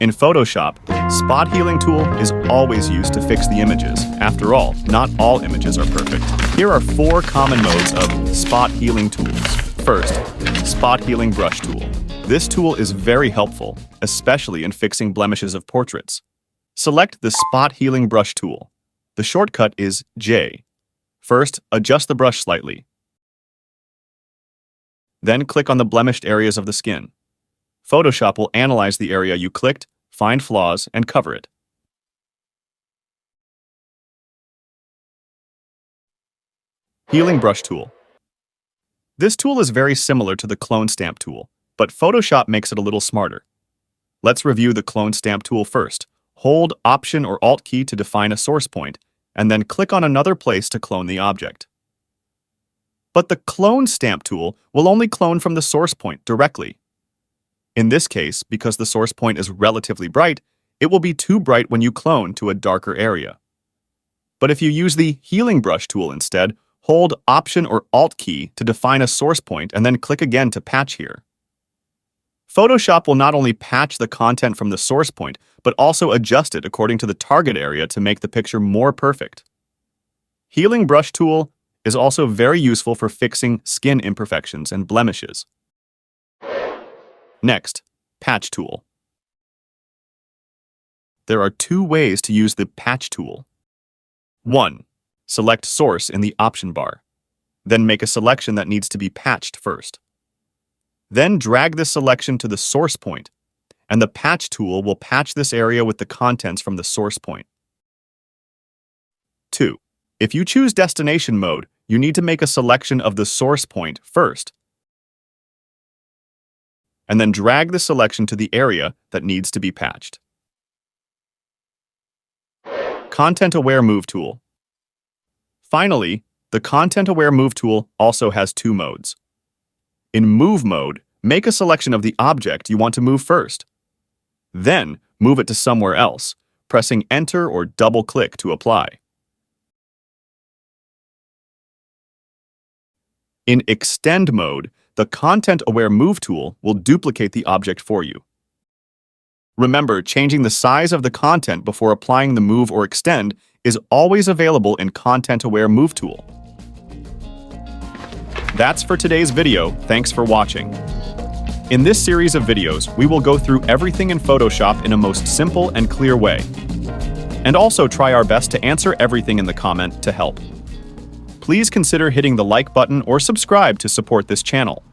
In Photoshop, Spot Healing tool is always used to fix the images. After all, not all images are perfect. Here are 4 common modes of Spot Healing tools. First, Spot Healing Brush tool. This tool is very helpful, especially in fixing blemishes of portraits. Select the Spot Healing Brush tool. The shortcut is J. First, adjust the brush slightly. Then click on the blemished areas of the skin. Photoshop will analyze the area you clicked, find flaws, and cover it. Healing Brush tool. This tool is very similar to the Clone Stamp tool, but Photoshop makes it a little smarter. Let's review the Clone Stamp tool first. Hold Option or Alt key to define a source point, and then click on another place to clone the object. But the Clone Stamp tool will only clone from the source point directly. In this case, because the source point is relatively bright, it will be too bright when you clone to a darker area. But if you use the Healing Brush tool instead, hold Option or Alt key to define a source point and then click again to patch here. Photoshop will not only patch the content from the source point, but also adjust it according to the target area to make the picture more perfect. Healing Brush tool is also very useful for fixing skin imperfections and blemishes. Next, Patch tool. There are 2 ways to use the Patch tool. 1. Select Source in the option bar. Then make a selection that needs to be patched first. Then drag this selection to the source point, and the Patch tool will patch this area with the contents from the source point. 2. If you choose Destination mode, you need to make a selection of the source point first, and then drag the selection to the area that needs to be patched. Content-Aware Move tool. Finally, the Content-Aware Move tool also has 2 modes. In Move mode, make a selection of the object you want to move first. Then, move it to somewhere else, pressing Enter or double-click to apply. In Extend mode, the Content-Aware Move tool will duplicate the object for you. Remember, changing the size of the content before applying the Move or Extend is always available in Content-Aware Move tool. That's for today's video. Thanks for watching. In this series of videos, we will go through everything in Photoshop in a most simple and clear way, and also try our best to answer everything in the comment to help. Please consider hitting the like button or subscribe to support this channel.